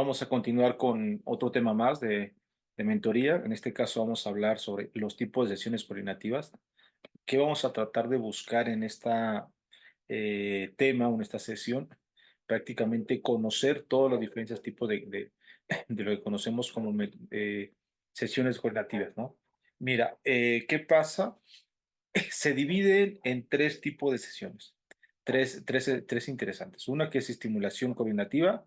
Vamos a continuar con otro tema más de mentoría. En este caso vamos a hablar sobre los tipos de sesiones coordinativas. ¿Qué vamos a tratar de buscar en esta tema o en esta sesión? Prácticamente conocer todos los diferentes tipos de lo que conocemos como sesiones coordinativas, ¿no? Mira, ¿qué pasa? Se dividen en tres tipos de sesiones, tres interesantes. Una que es estimulación coordinativa,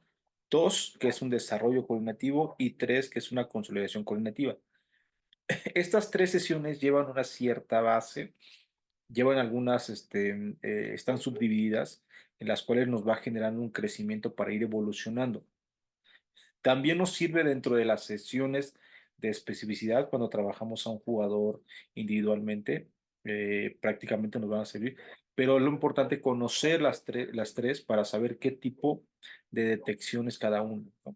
dos que es un desarrollo coordinativo y tres que es una consolidación coordinativa. Estas tres sesiones llevan una cierta base, llevan algunas, están subdivididas, en las cuales nos va generando un crecimiento para ir evolucionando. También nos sirve dentro de las sesiones de especificidad cuando trabajamos a un jugador individualmente, prácticamente nos van a servir, pero lo importante es conocer las tres para saber qué tipo de detección es cada uno, ¿no?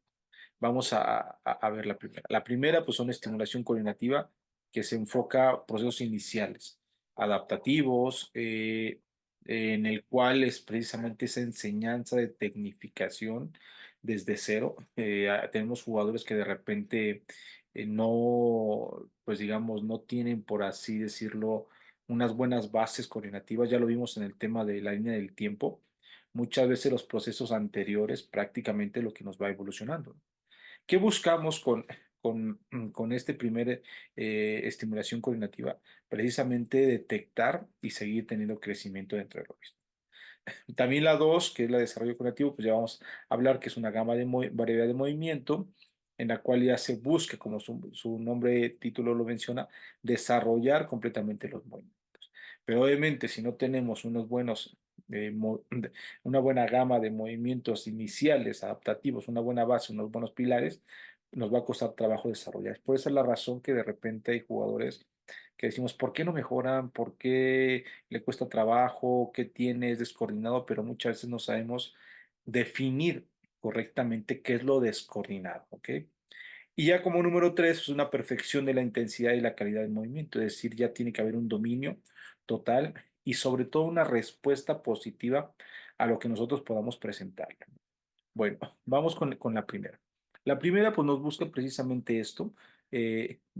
Vamos a ver la primera. La primera, pues, son estimulación coordinativa que se enfoca a procesos iniciales, adaptativos, en el cual es precisamente esa enseñanza de tecnificación desde cero. Tenemos jugadores que de repente no, pues digamos, no tienen, por así decirlo, unas buenas bases coordinativas. Ya lo vimos en el tema de la línea del tiempo. Muchas veces los procesos anteriores prácticamente lo que nos va evolucionando. ¿Qué buscamos con este primer estimulación coordinativa? Precisamente detectar y seguir teniendo crecimiento dentro de lo mismo. También la 2, que es la de desarrollo cognitivo, pues ya vamos a hablar que es una gama de variedad de movimiento en la cual ya se busca, como su nombre, título lo menciona, desarrollar completamente los movimientos. Pero obviamente si no tenemos unos buenos, una buena gama de movimientos iniciales, adaptativos, una buena base, unos buenos pilares, nos va a costar trabajo desarrollar. Por esa es la razón que de repente hay jugadores que decimos, ¿por qué no mejoran? ¿Por qué le cuesta trabajo? ¿Qué tiene? Es descoordinado, pero muchas veces no sabemos definir correctamente qué es lo descoordinado, ¿ok? Y ya como número tres, es una perfección de la intensidad y la calidad del movimiento, es decir, ya tiene que haber un dominio total y sobre todo una respuesta positiva a lo que nosotros podamos presentar. Bueno, vamos con la primera. La primera, pues nos busca precisamente esto,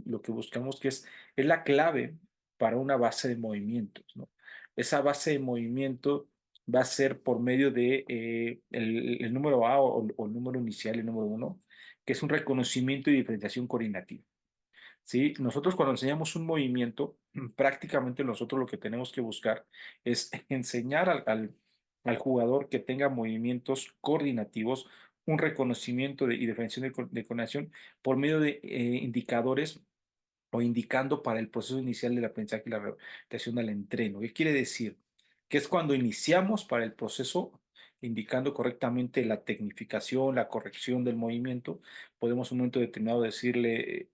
lo que buscamos que es la clave para una base de movimientos, ¿no? Esa base de movimiento va a ser por medio de el número A o el número inicial, el número uno, que es un reconocimiento y diferenciación coordinativa. ¿Sí? Nosotros cuando enseñamos un movimiento, prácticamente nosotros lo que tenemos que buscar es enseñar al jugador que tenga movimientos coordinativos, un reconocimiento y definición de coordinación por medio de indicadores o indicando para el proceso inicial del aprendizaje y la adaptación al entreno. ¿Qué quiere decir? Que es cuando iniciamos para el proceso, indicando correctamente la tecnificación, la corrección del movimiento, podemos en un momento determinado decirle,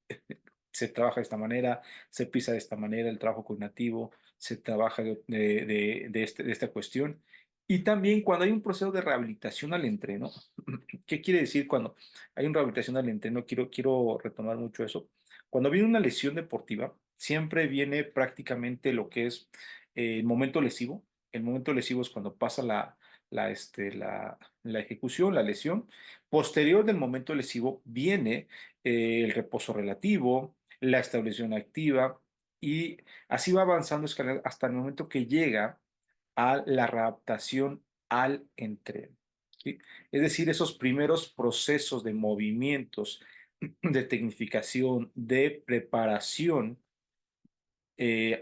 se trabaja de esta manera, se pisa de esta manera, el trabajo cognitivo, se trabaja de esta cuestión. Y también cuando hay un proceso de rehabilitación al entreno, ¿qué quiere decir cuando hay una rehabilitación al entreno? Quiero retomar mucho eso. Cuando viene una lesión deportiva, siempre viene prácticamente lo que es el momento lesivo. El momento lesivo es cuando pasa la ejecución, la lesión. Posterior del momento lesivo viene el reposo relativo, la estabilización activa y así va avanzando hasta el momento que llega a la readaptación al entreno. ¿Sí? Es decir, esos primeros procesos de movimientos, de tecnificación, de preparación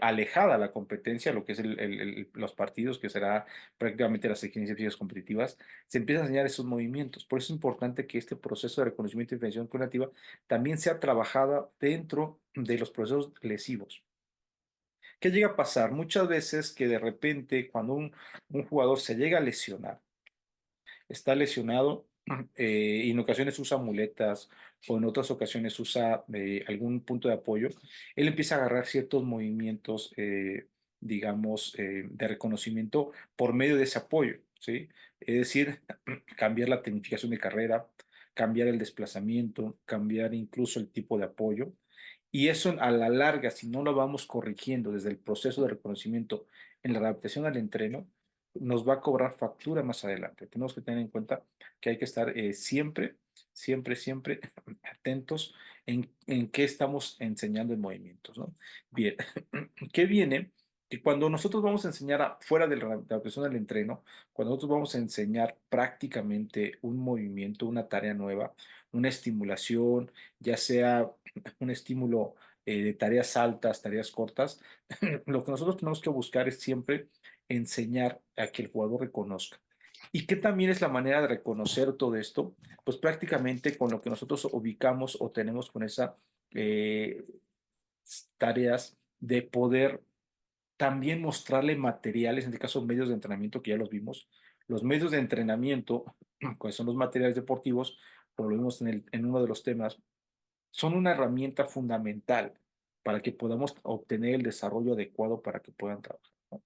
alejada a la competencia, lo que es los partidos, que será prácticamente las exigencias competitivas, se empiezan a enseñar esos movimientos. Por eso es importante que este proceso de reconocimiento y diferenciación cognitiva también sea trabajada dentro de los procesos lesivos. ¿Qué llega a pasar? Muchas veces que de repente cuando un jugador se llega a lesionar, está lesionado y en ocasiones usa muletas o en otras ocasiones usa algún punto de apoyo, él empieza a agarrar ciertos movimientos, digamos, de reconocimiento por medio de ese apoyo, ¿sí? Es decir, cambiar la tecnificación de carrera, cambiar el desplazamiento, cambiar incluso el tipo de apoyo. Y eso a la larga, si no lo vamos corrigiendo desde el proceso de reconocimiento en la adaptación al entreno, nos va a cobrar factura más adelante. Tenemos que tener en cuenta que hay que estar siempre siempre, siempre atentos en qué estamos enseñando en movimientos, ¿no? Bien, ¿qué viene? Que cuando nosotros vamos a enseñar fuera de la adaptación del entreno, cuando nosotros vamos a enseñar prácticamente un movimiento, una tarea nueva, una estimulación, ya sea un estímulo de tareas altas, tareas cortas, lo que nosotros tenemos que buscar es siempre enseñar a que el jugador reconozca. ¿Y qué también es la manera de reconocer todo esto? Pues prácticamente con lo que nosotros ubicamos o tenemos con esas tareas de poder también mostrarle materiales, en este caso medios de entrenamiento que ya los vimos. Los medios de entrenamiento, que son los materiales deportivos, como lo vimos en uno de los temas, son una herramienta fundamental para que podamos obtener el desarrollo adecuado para que puedan trabajar, ¿no?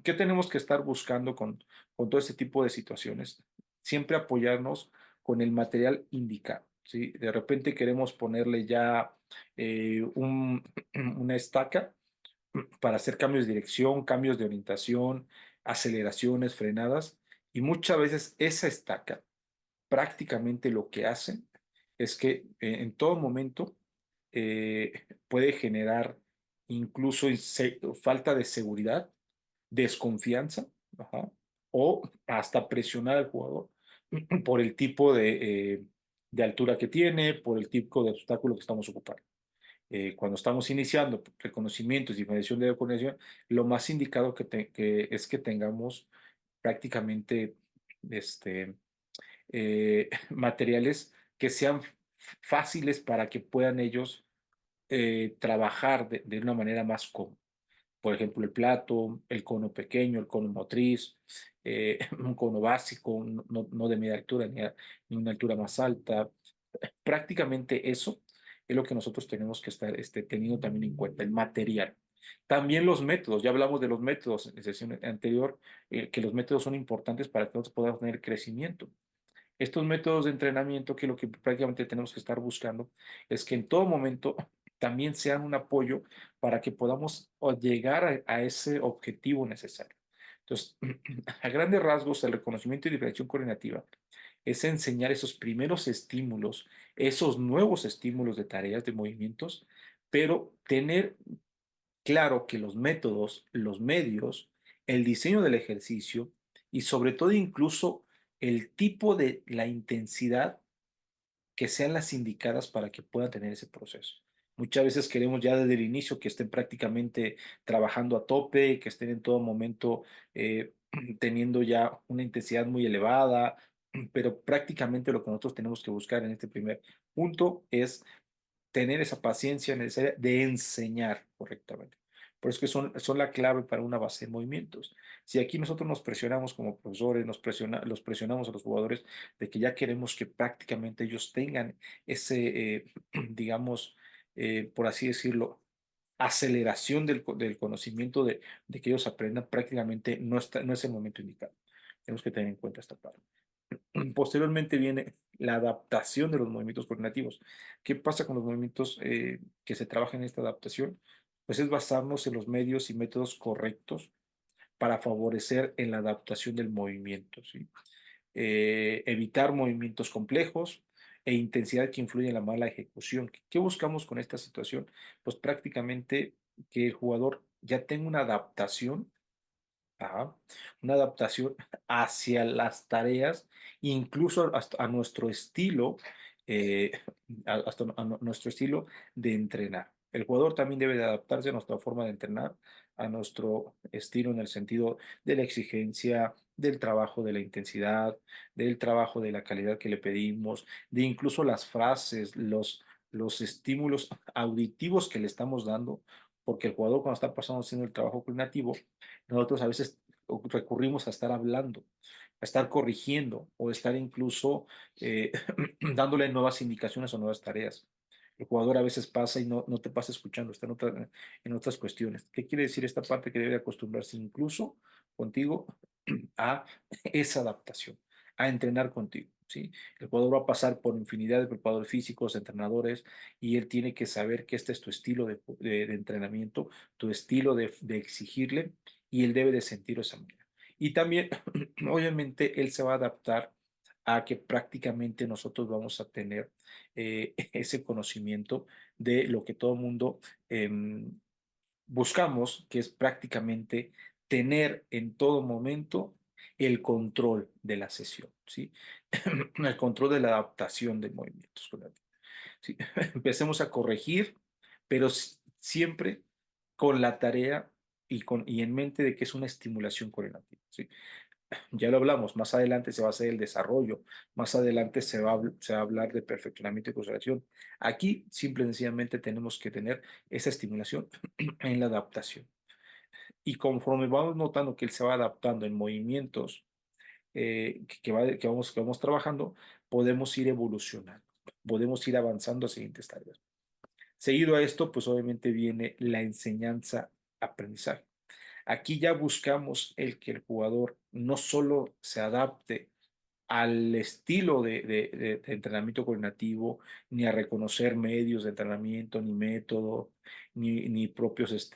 ¿Qué tenemos que estar buscando con todo este tipo de situaciones? Siempre apoyarnos con el material indicado, ¿sí? De repente queremos ponerle ya una estaca para hacer cambios de dirección, cambios de orientación, aceleraciones, frenadas, y muchas veces esa estaca prácticamente lo que hace es que en todo momento puede generar incluso falta de seguridad, desconfianza, ajá, o hasta presionar al jugador por el tipo de altura que tiene, por el tipo de obstáculo que estamos ocupando. Cuando estamos iniciando reconocimientos, diferenciación de coordinación, lo más indicado que es que tengamos prácticamente este, materiales que sean fáciles para que puedan ellos trabajar de una manera más cómoda. Por ejemplo, el plato, el cono pequeño, el cono motriz, un cono básico, no de media altura ni una altura más alta. Prácticamente eso es lo que nosotros tenemos que estar teniendo también en cuenta, el material. También los métodos, ya hablamos de los métodos en la sesión anterior, que los métodos son importantes para que nosotros podamos tener crecimiento. Estos métodos de entrenamiento, que lo que prácticamente tenemos que estar buscando es que en todo momento también sean un apoyo para que podamos llegar a ese objetivo necesario. Entonces, a grandes rasgos, el reconocimiento y diferenciación coordinativa es enseñar esos primeros estímulos, esos nuevos estímulos de tareas, de movimientos, pero tener claro que los métodos, los medios, el diseño del ejercicio y sobre todo incluso el tipo de la intensidad que sean las indicadas para que puedan tener ese proceso. Muchas veces queremos ya desde el inicio que estén prácticamente trabajando a tope, que estén en todo momento teniendo ya una intensidad muy elevada, pero prácticamente lo que nosotros tenemos que buscar en este primer punto es tener esa paciencia necesaria de enseñar correctamente. Por eso que son la clave para una base de movimientos. Si aquí nosotros nos presionamos como profesores, los presionamos a los jugadores de que ya queremos que prácticamente ellos tengan ese, digamos, por así decirlo, aceleración del conocimiento de que ellos aprendan, prácticamente no es el momento indicado. Tenemos que tener en cuenta esta parte. Posteriormente viene la adaptación de los movimientos coordinativos. ¿Qué pasa con los movimientos que se trabajan en esta adaptación? Pues es basarnos en los medios y métodos correctos para favorecer en la adaptación del movimiento, ¿sí? Evitar movimientos complejos e intensidad que influyen en la mala ejecución. ¿Qué buscamos con esta situación? Pues prácticamente que el jugador ya tenga una adaptación. Ajá. Una adaptación hacia las tareas, incluso hasta a nuestro estilo, eh, hasta a nuestro estilo de entrenar. El jugador también debe de adaptarse a nuestra forma de entrenar, a nuestro estilo en el sentido de la exigencia, del trabajo, de la intensidad, del trabajo, de la calidad que le pedimos, de incluso las frases, los estímulos auditivos que le estamos dando, porque el jugador cuando está pasando haciendo el trabajo coordinativo, nosotros a veces recurrimos a estar hablando, a estar corrigiendo o estar incluso dándole nuevas indicaciones o nuevas tareas. El jugador a veces pasa y no te pasa escuchando, está en otras cuestiones. ¿Qué quiere decir esta parte? Que debe acostumbrarse incluso contigo a esa adaptación, a entrenar contigo, ¿sí? El jugador va a pasar por infinidad de preparadores físicos, entrenadores, y él tiene que saber que este es tu estilo de entrenamiento, tu estilo de exigirle, y él debe de sentir esa manera. Y también, obviamente, él se va a adaptar a que prácticamente nosotros vamos a tener ese conocimiento de lo que todo el mundo buscamos, que es prácticamente tener en todo momento el control de la sesión, ¿sí? El control de la adaptación de movimientos. ¿Sí? Empecemos a corregir, pero siempre con la tarea y en mente de que es una estimulación coordinativa, ¿sí? Ya lo hablamos, más adelante se va a hacer el desarrollo, más adelante se va a hablar de perfeccionamiento y conservación. Aquí, simple y sencillamente, tenemos que tener esa estimulación en la adaptación. Y conforme vamos notando que él se va adaptando en movimientos que vamos trabajando, podemos ir evolucionando, podemos ir avanzando a siguientes tareas. Seguido a esto, pues obviamente viene la enseñanza-aprendizaje. Aquí ya buscamos el que el jugador no solo se adapte al estilo de entrenamiento coordinativo, ni a reconocer medios de entrenamiento, ni método, ni propios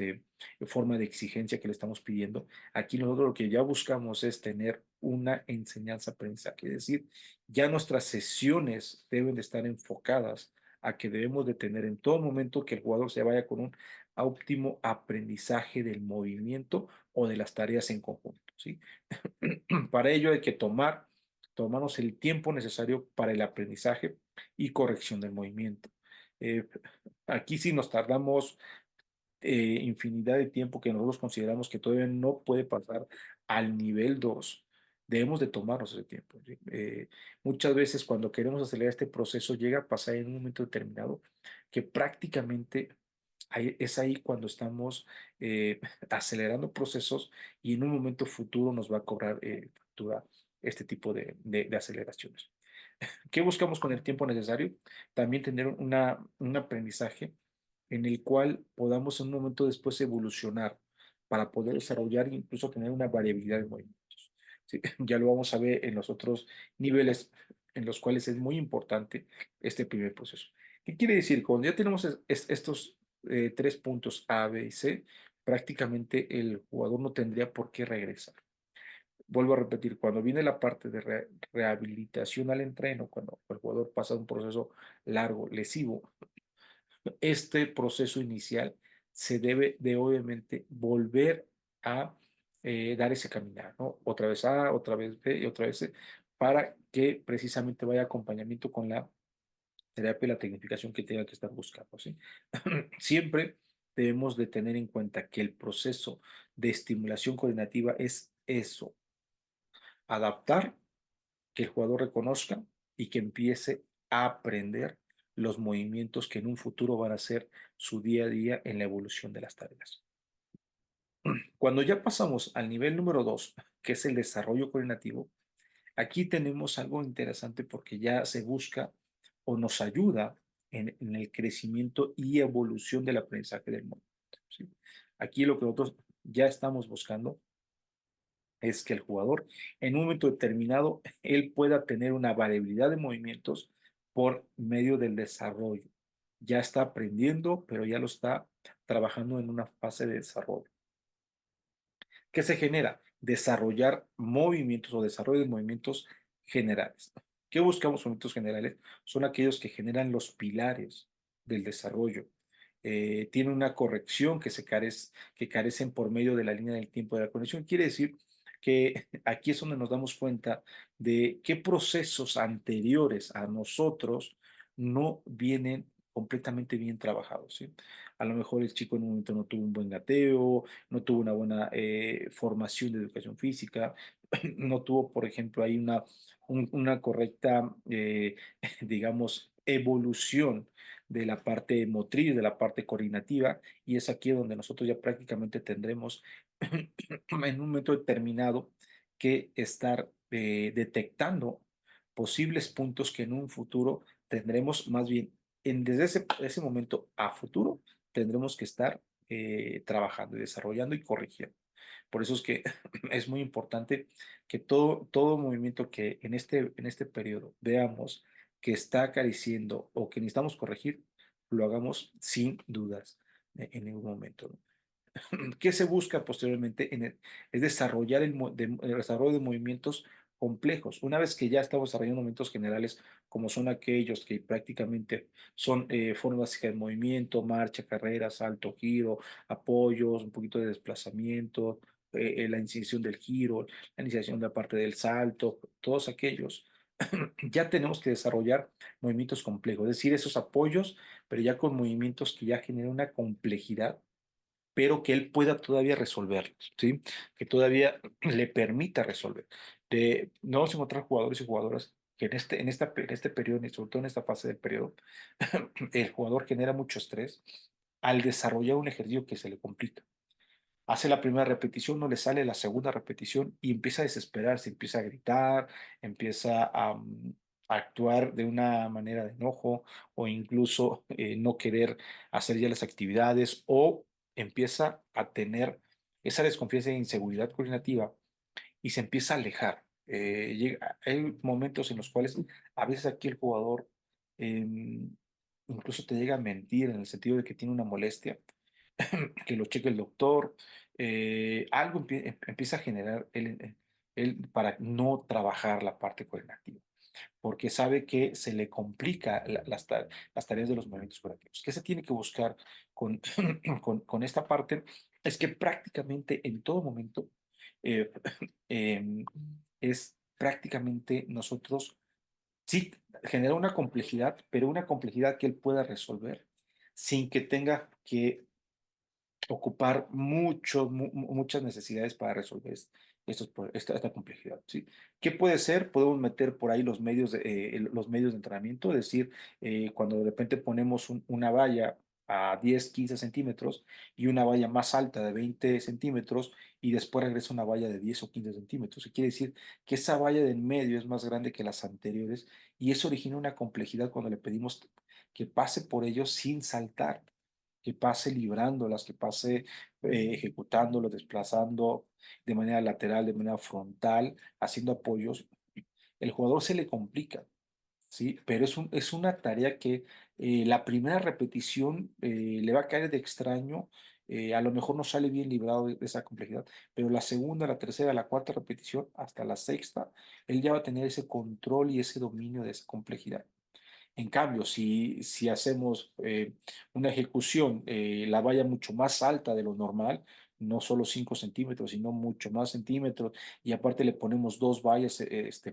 forma de exigencia que le estamos pidiendo. Aquí nosotros lo que ya buscamos es tener una enseñanza-aprendizaje, es decir, ya nuestras sesiones deben de estar enfocadas a que debemos de tener en todo momento que el jugador se vaya con un óptimo aprendizaje del movimiento o de las tareas en conjunto, ¿sí? Para ello hay que tomarnos el tiempo necesario para el aprendizaje y corrección del movimiento. Eh, Aquí sí nos tardamos infinidad de tiempo que nosotros consideramos que todavía no puede pasar al nivel 2. Debemos de tomarnos ese tiempo, ¿sí? Muchas veces cuando queremos acelerar este proceso llega a pasar en un momento determinado que prácticamente es ahí cuando estamos acelerando procesos y en un momento futuro nos va a cobrar factura este tipo de aceleraciones. ¿Qué buscamos con el tiempo necesario? También tener un aprendizaje en el cual podamos en un momento después evolucionar para poder desarrollar e incluso tener una variabilidad de movimientos. ¿Sí? Ya lo vamos a ver en los otros niveles en los cuales es muy importante este primer proceso. ¿Qué quiere decir? Cuando ya tenemos estos tres puntos A, B y C, prácticamente el jugador no tendría por qué regresar. Vuelvo a repetir, cuando viene la parte de rehabilitación al entreno, cuando el jugador pasa un proceso largo, lesivo, este proceso inicial se debe de obviamente volver a dar ese caminar, ¿no? Otra vez A, otra vez B y otra vez C, para que precisamente vaya acompañamiento con la terapia y la tecnificación que tenga que estar buscando, ¿sí? Siempre debemos de tener en cuenta que el proceso de estimulación coordinativa es eso, adaptar, que el jugador reconozca y que empiece a aprender los movimientos que en un futuro van a ser su día a día en la evolución de las tareas. Cuando ya pasamos al nivel número 2, que es el desarrollo coordinativo, aquí tenemos algo interesante porque ya se busca o nos ayuda en el crecimiento y evolución del aprendizaje del movimiento, ¿sí? Aquí lo que nosotros ya estamos buscando es que el jugador en un momento determinado él pueda tener una variabilidad de movimientos por medio del desarrollo. Ya está aprendiendo, pero ya lo está trabajando en una fase de desarrollo. ¿Qué se genera? Desarrollar movimientos o desarrollo de movimientos generales. ¿Qué buscamos movimientos generales? Son aquellos que generan los pilares del desarrollo. Tiene una corrección que carecen por medio de la línea del tiempo de la conexión. Quiere decir que aquí es donde nos damos cuenta de qué procesos anteriores a nosotros no vienen completamente bien trabajados, ¿sí? A lo mejor el chico en un momento no tuvo un buen gateo, no tuvo una buena formación de educación física, no tuvo, por ejemplo, ahí una correcta, digamos, evolución de la parte motriz, de la parte coordinativa, y es aquí donde nosotros ya prácticamente tendremos en un momento determinado que estar detectando posibles puntos que en un futuro tendremos más bien, desde ese momento a futuro, tendremos que estar trabajando y desarrollando y corrigiendo. Por eso es que es muy importante que todo movimiento que en este periodo veamos que está acariciando o que necesitamos corregir, lo hagamos sin dudas en ningún momento, ¿no? ¿Qué se busca posteriormente? Es desarrollar el desarrollo de movimientos complejos. Una vez que ya estamos desarrollando movimientos generales, como son aquellos que prácticamente son forma básica de movimiento, marcha, carrera, salto, giro, apoyos, un poquito de desplazamiento, la iniciación del giro, la iniciación de la parte del salto, todos aquellos, ya tenemos que desarrollar movimientos complejos, es decir, esos apoyos, pero ya con movimientos que ya generan una complejidad, pero que él pueda todavía resolverlos, ¿sí? Que todavía le permita resolver. No vamos a encontrar jugadores y jugadoras que en este periodo, y sobre todo en esta fase del periodo, el jugador genera mucho estrés al desarrollar un ejercicio que se le complica. Hace la primera repetición, no le sale la segunda repetición y empieza a desesperarse, empieza a gritar, empieza a actuar de una manera de enojo o incluso no querer hacer ya las actividades o empieza a tener esa desconfianza e inseguridad coordinativa y se empieza a alejar. Hay momentos en los cuales a veces aquí el jugador incluso te llega a mentir en el sentido de que tiene una molestia, que lo cheque el doctor, algo empieza a generar él para no trabajar la parte coordinativa, porque sabe que se le complica las tareas de los movimientos coordinativos. ¿Qué se tiene que buscar con, con esta parte? Es que prácticamente en todo momento eh, em, es prácticamente nosotros, sí, genera una complejidad, pero una complejidad que él pueda resolver sin que tenga que ocupar muchas necesidades para resolver esta complejidad, ¿sí? ¿Qué puede ser? Podemos meter por ahí los medios de entrenamiento, es decir, cuando de repente ponemos una valla a 10 15 centímetros y una valla más alta de 20 centímetros y después regresa una valla de 10 o 15 centímetros. Eso quiere decir que esa valla del medio es más grande que las anteriores y eso origina una complejidad cuando le pedimos que pase por ellos sin saltar, que pase librándolas, que pase ejecutándolo, desplazando de manera lateral, de manera frontal, haciendo apoyos. El jugador se le complica, ¿sí? Pero es una tarea que la primera repetición le va a caer de extraño, a lo mejor no sale bien librado de esa complejidad, pero la segunda, la tercera, la cuarta repetición, hasta la sexta, él ya va a tener ese control y ese dominio de esa complejidad. En cambio, si hacemos una ejecución, la valla mucho más alta de lo normal, no solo 5 centímetros, sino mucho más centímetros, y aparte le ponemos dos vallas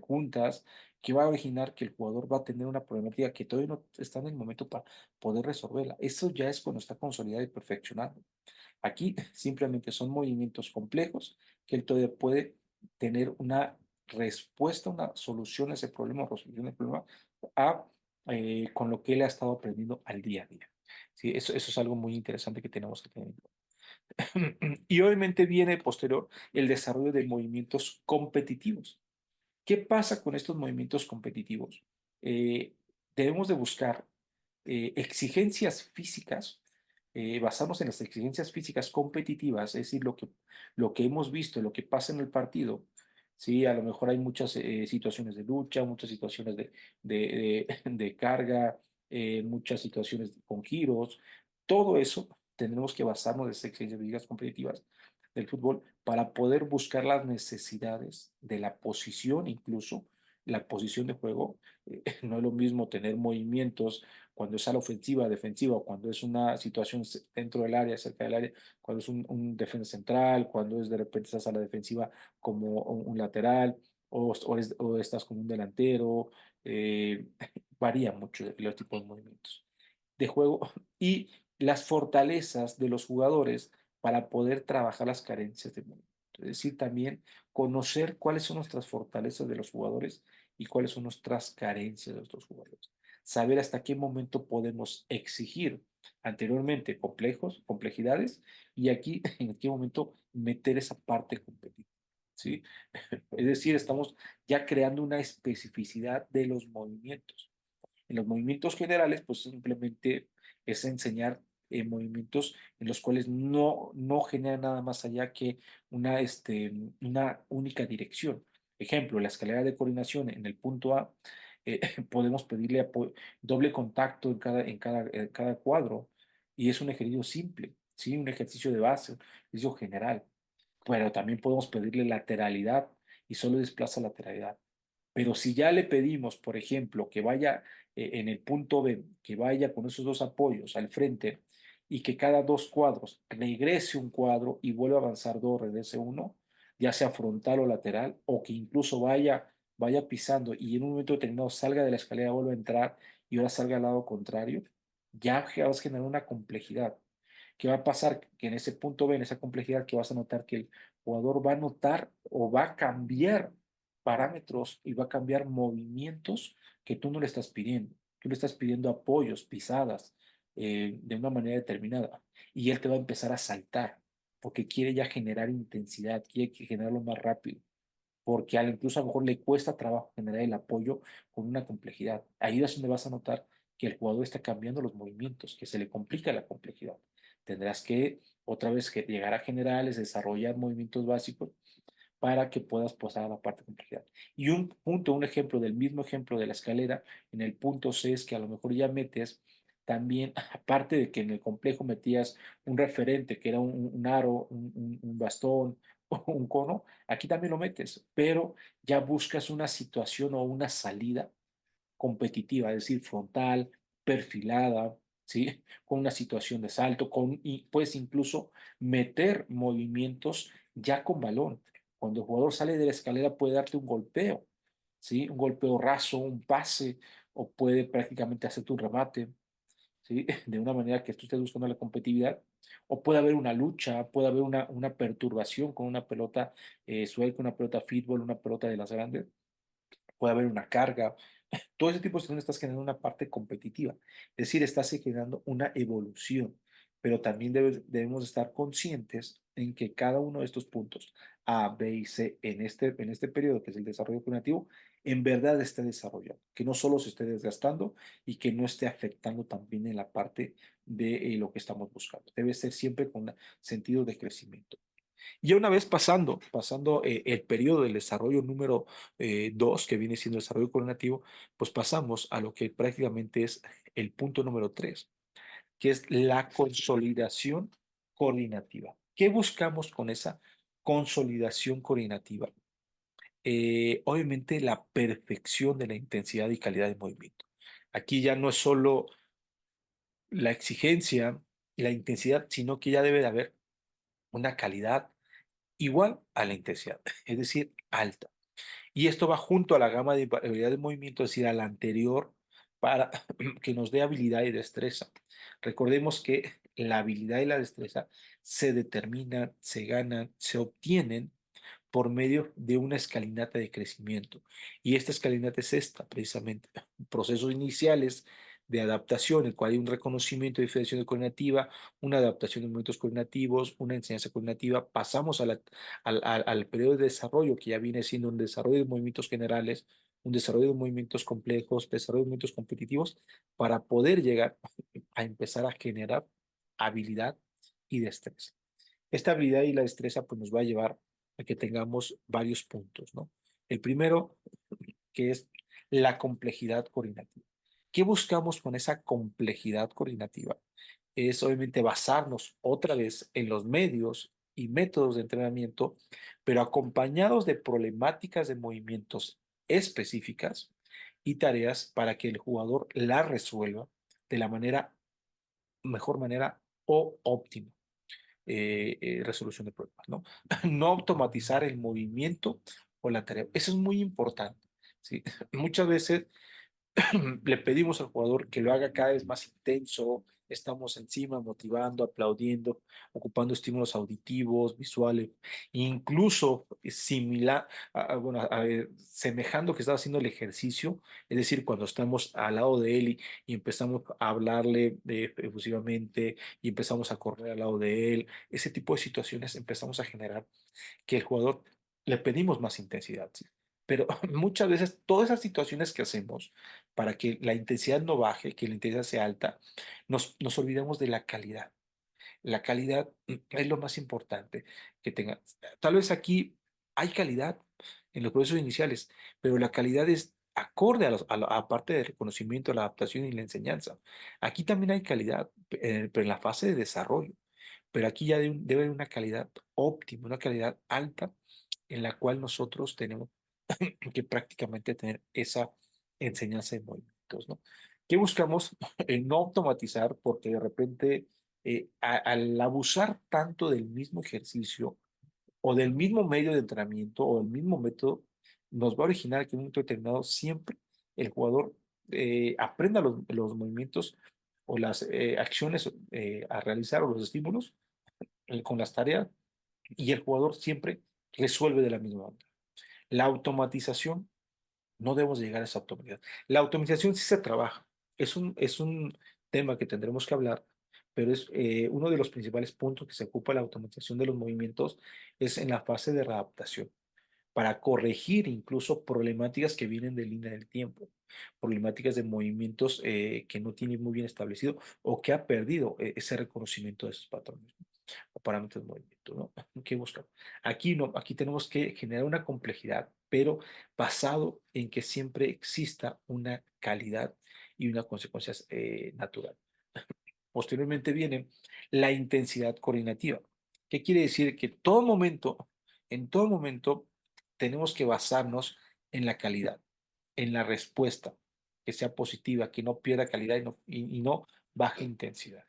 juntas, que va a originar que el jugador va a tener una problemática que todavía no está en el momento para poder resolverla. Eso ya es cuando está consolidado y perfeccionado. Aquí simplemente son movimientos complejos que él todavía puede tener una respuesta, una solución a ese problema, resolución del problema, a, con lo que él ha estado aprendiendo al día a día. Sí, eso es algo muy interesante que tenemos que tener en cuenta. Y obviamente viene posterior el desarrollo de movimientos competitivos. ¿Qué pasa con estos movimientos competitivos? Eh, Debemos de buscar exigencias físicas, basarnos en las exigencias físicas competitivas, es decir, lo que hemos visto, lo que pasa en el partido. Sí, a lo mejor hay muchas situaciones de lucha, muchas situaciones de carga, muchas situaciones con giros. Todo eso tenemos que basarnos en las exigencias físicas competitivas del fútbol para poder buscar las necesidades de la posición, incluso la posición de juego. No es lo mismo tener movimientos cuando es a la ofensiva, defensiva, cuando es una situación dentro del área, cerca del área, cuando es un defensa central, cuando es de repente estás a la defensiva como un lateral o estás como un delantero. eh, Varía mucho los tipos de movimientos de juego y las fortalezas de los jugadores para poder trabajar las carencias del movimiento. Es decir, también conocer cuáles son nuestras fortalezas de los jugadores y cuáles son nuestras carencias de nuestros jugadores. Saber hasta qué momento podemos exigir anteriormente complejidades y aquí en qué momento meter esa parte competitiva. ¿Sí? Es decir, estamos ya creando una especificidad de los movimientos. En los movimientos generales, pues simplemente es enseñar movimientos en los cuales no genera nada más allá que una única dirección. Ejemplo, la escalera de coordinación en el punto A, podemos pedirle doble contacto en cada cuadro y es un ejercicio simple, ¿sí? Un ejercicio de base, un ejercicio general, pero también podemos pedirle lateralidad y solo desplaza lateralidad. Pero si ya le pedimos, por ejemplo, que vaya en el punto B, que vaya con esos dos apoyos al frente y que cada dos cuadros regrese un cuadro y vuelva a avanzar dos, regrese uno, ya sea frontal o lateral, o que incluso vaya pisando y en un momento determinado salga de la escalera, vuelva a entrar y ahora salga al lado contrario, ya vas a generar una complejidad. ¿Qué va a pasar? Que en ese punto B, en esa complejidad, que vas a notar que el jugador va a notar o va a cambiar parámetros y va a cambiar movimientos que tú no le estás pidiendo. Tú le estás pidiendo apoyos, pisadas, de una manera determinada. Y él te va a empezar a saltar porque quiere ya generar intensidad, quiere generarlo más rápido, porque incluso a lo mejor le cuesta trabajo generar el apoyo con una complejidad. Ahí es donde vas a notar que el jugador está cambiando los movimientos, que se le complica la complejidad. Tendrás que otra vez que llegar a generales, desarrollar movimientos básicos para que puedas pasar a la parte de complejidad. Y un punto, un ejemplo del mismo ejemplo de la escalera, en el punto C es que a lo mejor ya metes también, aparte de que en el complejo metías un referente, que era un aro, un bastón o un cono, aquí también lo metes, pero ya buscas una situación o una salida competitiva, es decir, frontal, perfilada, ¿sí? Con una situación de salto, y puedes incluso meter movimientos ya con balón. Cuando el jugador sale de la escalera puede darte un golpeo, ¿sí? Un golpeo raso, un pase, o puede prácticamente hacerte un remate, ¿sí? De una manera que tú estés buscando la competitividad. O puede haber una lucha, puede haber una perturbación con una pelota suelta, una pelota fútbol, una pelota de las grandes, puede haber una carga, todo ese tipo de situaciones estás generando una parte competitiva, es decir, estás generando una evolución, pero también debemos estar conscientes en que cada uno de estos puntos, A, B y C, en este periodo que es el desarrollo cognitivo, en verdad esté desarrollado, que no solo se esté desgastando y que no esté afectando también en la parte de lo que estamos buscando. Debe ser siempre con sentido de crecimiento. Y una vez pasando el periodo del desarrollo número 2, que viene siendo el desarrollo coordinativo, pues pasamos a lo que prácticamente es el punto número 3, que es la consolidación coordinativa. ¿Qué buscamos con esa consolidación coordinativa? Obviamente la perfección de la intensidad y calidad de movimiento. Aquí ya no es solo la exigencia y la intensidad, sino que ya debe de haber una calidad igual a la intensidad, es decir, alta. Y esto va junto a la gama de variabilidad de movimiento, es decir, a la anterior, para que nos dé habilidad y destreza. Recordemos que la habilidad y la destreza se determinan, se ganan, se obtienen por medio de una escalinata de crecimiento. Y esta escalinata es esta, precisamente, procesos iniciales de adaptación, en el cual hay un reconocimiento de diferenciación coordinativa, una adaptación de movimientos coordinativos, una enseñanza coordinativa, pasamos al periodo de desarrollo, que ya viene siendo un desarrollo de movimientos generales, un desarrollo de movimientos complejos, desarrollo de movimientos competitivos, para poder llegar a empezar a generar habilidad y destreza. Esta habilidad y la destreza pues nos va a llevar a que tengamos varios puntos, ¿no? El primero, que es la complejidad coordinativa. ¿Qué buscamos con esa complejidad coordinativa? Es obviamente basarnos otra vez en los medios y métodos de entrenamiento, pero acompañados de problemáticas de movimientos específicas y tareas para que el jugador la resuelva de la mejor manera o óptima resolución de problemas, ¿no? No automatizar el movimiento o la tarea. Eso es muy importante, ¿sí? Muchas veces le pedimos al jugador que lo haga cada vez más intenso, estamos encima motivando, aplaudiendo, ocupando estímulos auditivos, visuales, incluso similar, bueno, semejando que está haciendo el ejercicio, es decir, cuando estamos al lado de él y empezamos a hablarle efusivamente y empezamos a correr al lado de él, ese tipo de situaciones empezamos a generar que el jugador le pedimos más intensidad, ¿sí? Pero muchas veces todas esas situaciones que hacemos para que la intensidad no baje, que la intensidad sea alta, nos olvidamos de la calidad. La calidad es lo más importante que tenga. Tal vez aquí hay calidad en los procesos iniciales, pero la calidad es acorde a parte del reconocimiento, la adaptación y la enseñanza. Aquí también hay calidad, pero en la fase de desarrollo. Pero aquí ya debe haber una calidad óptima, una calidad alta en la cual nosotros tenemos que prácticamente tener esa enseñanza de movimientos, ¿no? ¿Qué buscamos? No automatizar, porque de repente, al abusar tanto del mismo ejercicio o del mismo medio de entrenamiento o del mismo método, nos va a originar que en un momento determinado siempre el jugador aprenda los movimientos o las acciones a realizar o los estímulos con las tareas, y el jugador siempre resuelve de la misma manera. La automatización, no debemos llegar a esa automatización. La automatización sí se trabaja. Es un tema que tendremos que hablar, pero es uno de los principales puntos que se ocupa la automatización de los movimientos es en la fase de readaptación, para corregir incluso problemáticas que vienen de línea del tiempo, problemáticas de movimientos que no tiene muy bien establecido o que ha perdido ese reconocimiento de esos patrones, ¿no? O parámetros de movimiento, ¿no? ¿Qué buscamos? Aquí no, aquí tenemos que generar una complejidad, pero basado en que siempre exista una calidad y una consecuencia natural. Posteriormente viene la intensidad coordinativa. ¿Qué quiere decir? Que todo momento, en todo momento, tenemos que basarnos en la calidad, en la respuesta, que sea positiva, que no pierda calidad y no baje intensidad.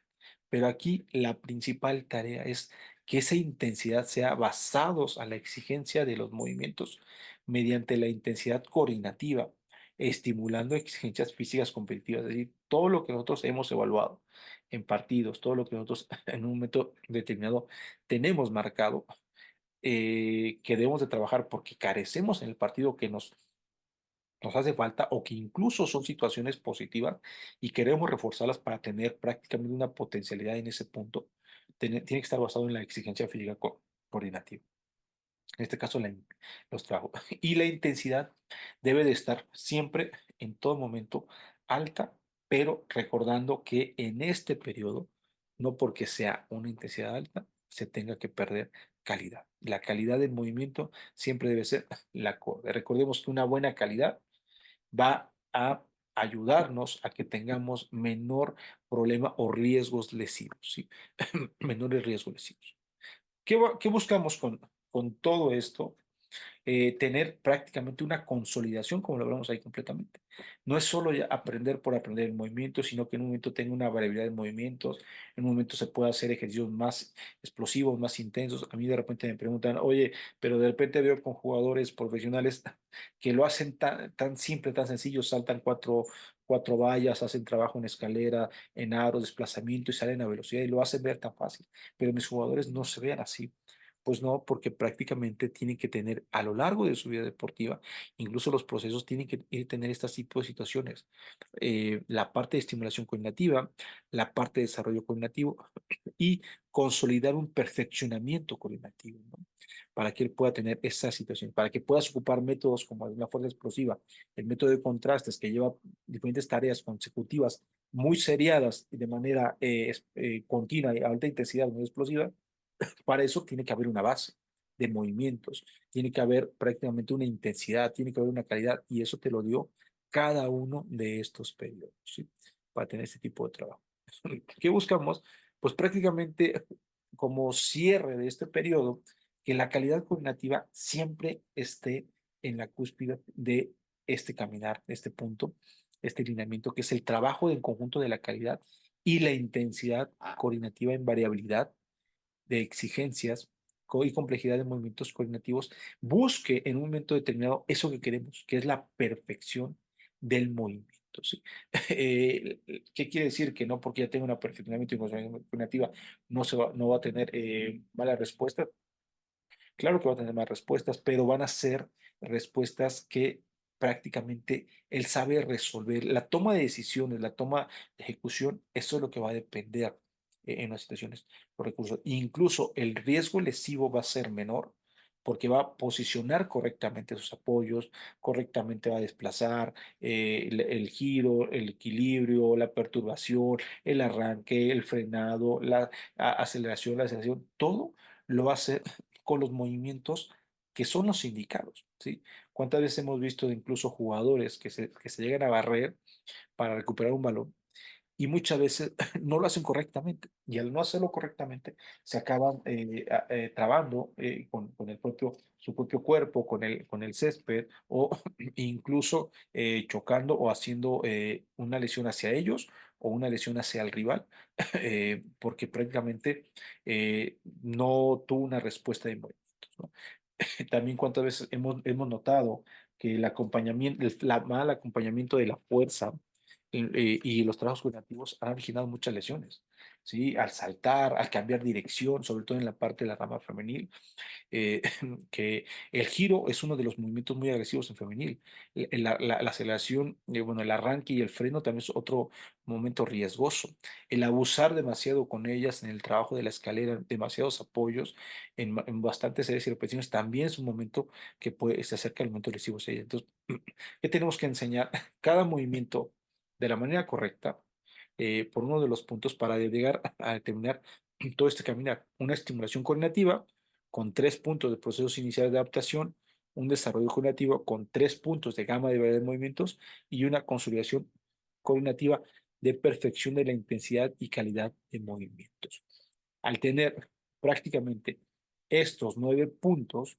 Pero aquí la principal tarea es que esa intensidad sea basados a la exigencia de los movimientos mediante la intensidad coordinativa, estimulando exigencias físicas competitivas, es decir, todo lo que nosotros hemos evaluado en partidos, todo lo que nosotros en un momento determinado tenemos marcado, que debemos de trabajar porque carecemos en el partido que nos hace falta o que incluso son situaciones positivas y queremos reforzarlas para tener prácticamente una potencialidad en ese punto, tiene que estar basado en la exigencia física coordinativa. En este caso, los trabajos. Y la intensidad debe de estar siempre, en todo momento, alta, pero recordando que en este periodo, no porque sea una intensidad alta, se tenga que perder calidad. La calidad del movimiento siempre debe ser la acorde. Recordemos que una buena calidad va a ayudarnos a que tengamos menor problema o riesgos lesivos, ¿sí? Menores riesgos lesivos. ¿Qué buscamos con todo esto? Tener prácticamente una consolidación, como lo hablamos ahí completamente. No es solo ya aprender por aprender el movimiento, sino que en un momento tenga una variabilidad de movimientos, en un momento se pueda hacer ejercicios más explosivos, más intensos. A mí de repente me preguntan, oye, pero de repente veo con jugadores profesionales que lo hacen tan simple, tan sencillo, saltan cuatro vallas, hacen trabajo en escalera, en aros, desplazamiento y salen a velocidad y lo hacen ver tan fácil, pero mis jugadores no se vean así. Pues no, porque prácticamente tienen que tener a lo largo de su vida deportiva, incluso los procesos tienen que tener este tipo de situaciones. La parte de estimulación cognitiva, la parte de desarrollo cognitivo y consolidar un perfeccionamiento coordinativo, ¿no? Para que él pueda tener esa situación, para que puedas ocupar métodos como la fuerza explosiva, el método de contrastes que lleva diferentes tareas consecutivas muy seriadas y de manera continua y a alta intensidad, muy explosiva. Para eso tiene que haber una base de movimientos, tiene que haber prácticamente una intensidad, tiene que haber una calidad, y eso te lo dio cada uno de estos periodos, ¿sí? Para tener este tipo de trabajo. ¿Qué buscamos? Pues prácticamente como cierre de este periodo, que la calidad cognitiva siempre esté en la cúspide de este caminar, de este punto, este lineamiento, que es el trabajo en conjunto de la calidad y la intensidad coordinativa en variabilidad de exigencias y complejidad de movimientos coordinativos, busque en un momento determinado eso que queremos, que es la perfección del movimiento, ¿sí? ¿Qué quiere decir? Que no porque ya tenga una perfeccionamiento y cognitiva no va a tener mala respuesta. Claro que va a tener más respuestas, pero van a ser respuestas que prácticamente él sabe resolver. La toma de decisiones, la toma de ejecución, eso es lo que va a depender en las situaciones por recursos. Incluso el riesgo lesivo va a ser menor porque va a posicionar correctamente sus apoyos, correctamente va a desplazar el giro, el equilibrio, la perturbación, el arranque, el frenado, la aceleración, todo lo va a hacer con los movimientos que son los indicados, ¿sí? ¿Cuántas veces hemos visto incluso jugadores que se llegan a barrer para recuperar un balón y muchas veces no lo hacen correctamente. Y al no hacerlo correctamente, se acaban trabando con su propio cuerpo, con el césped, o incluso chocando o haciendo una lesión hacia ellos o una lesión hacia el rival, porque prácticamente no tuvo una respuesta de movimientos, ¿no? También cuántas veces hemos notado que el acompañamiento, la mal acompañamiento de la fuerza y los trabajos coordinativos han originado muchas lesiones, ¿sí? Al saltar, al cambiar dirección, sobre todo en la parte de la rama femenil, eh, que el giro es uno de los movimientos muy agresivos en femenil. La aceleración, bueno, el arranque y el freno también es otro momento riesgoso. El abusar demasiado con ellas en el trabajo de la escalera, demasiados apoyos en bastantes series y repeticiones, también es un momento que se acerca al momento lesivo hacia ella. Entonces, ¿qué tenemos que enseñar? Cada movimiento de la manera correcta, por uno de los puntos para llegar a determinar todo este caminar. Una estimulación coordinativa con 3 puntos de procesos iniciales de adaptación, un desarrollo coordinativo con 3 puntos de gama de variedad de movimientos y una consolidación coordinativa de perfección de la intensidad y calidad de movimientos. Al tener prácticamente estos 9 puntos,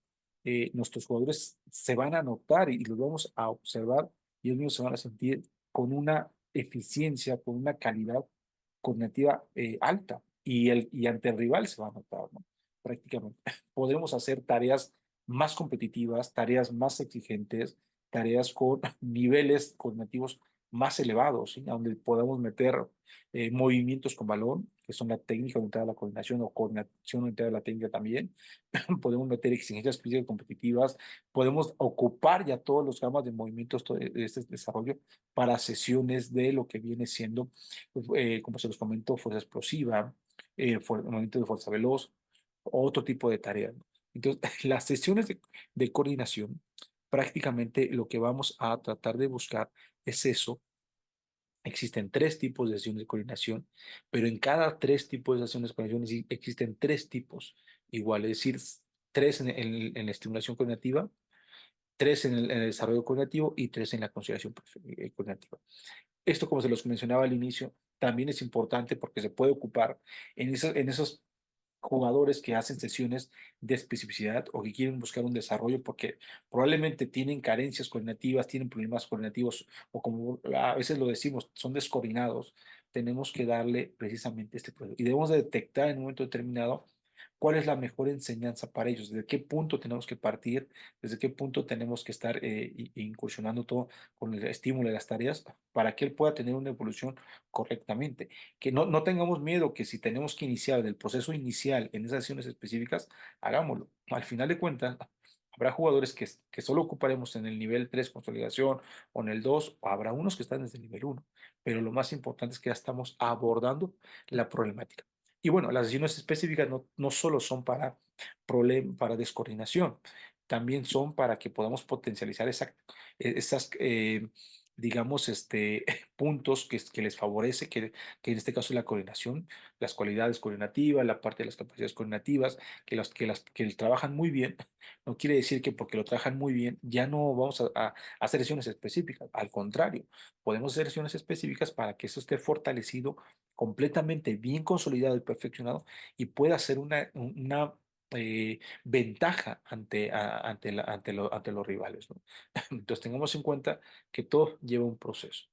nuestros jugadores se van a notar y los vamos a observar y ellos mismos se van a sentir con una eficiencia, con una calidad cognitiva alta y ante el rival se va a notar, ¿no? Prácticamente. Podremos hacer tareas más competitivas, tareas más exigentes, tareas con niveles cognitivos más elevados, ¿sí? Donde podamos meter movimientos con balón, que son la técnica orientada a la coordinación o coordinación orientada a la técnica también. Podemos meter exigencias físicas competitivas, podemos ocupar ya todos los gamas de movimientos de este desarrollo para sesiones de lo que viene siendo, como se los comento, fuerza explosiva, movimiento de fuerza veloz, otro tipo de tareas, ¿no? Entonces, las sesiones de coordinación, prácticamente lo que vamos a tratar de buscar es eso. Existen 3 tipos de sesiones de coordinación, pero en cada 3 tipos de sesiones de coordinación existen 3 tipos iguales, es decir, 3 en la estimulación coordinativa, 3 en el desarrollo coordinativo y 3 en la conciliación coordinativa. Esto, como se los mencionaba al inicio, también es importante porque se puede ocupar en esos jugadores que hacen sesiones de especificidad o que quieren buscar un desarrollo porque probablemente tienen carencias coordinativas, tienen problemas coordinativos o como a veces lo decimos, son descoordinados. Tenemos que darle precisamente este proceso y debemos de detectar en un momento determinado cuál es la mejor enseñanza para ellos, desde qué punto tenemos que partir, desde qué punto tenemos que estar incursionando todo con el estímulo de las tareas para que él pueda tener una evolución correctamente. Que no tengamos miedo que si tenemos que iniciar del proceso inicial en esas sesiones específicas, hagámoslo. Al final de cuentas, habrá jugadores que solo ocuparemos en el nivel 3 consolidación o en el 2 o habrá unos que están desde el nivel 1, pero lo más importante es que ya estamos abordando la problemática. Y bueno, las sesiones específicas no solo son para descoordinación, también son para que podamos potencializar esas, digamos, puntos que les favorece, que en este caso es la coordinación, las cualidades coordinativas, la parte de las capacidades coordinativas, que trabajan muy bien. No quiere decir que porque lo trabajan muy bien ya no vamos a hacer sesiones específicas. Al contrario, podemos hacer sesiones específicas para que eso esté fortalecido, completamente bien consolidado y perfeccionado y pueda ser una ventaja ante los rivales, ¿no? Entonces tengamos en cuenta que todo lleva un proceso.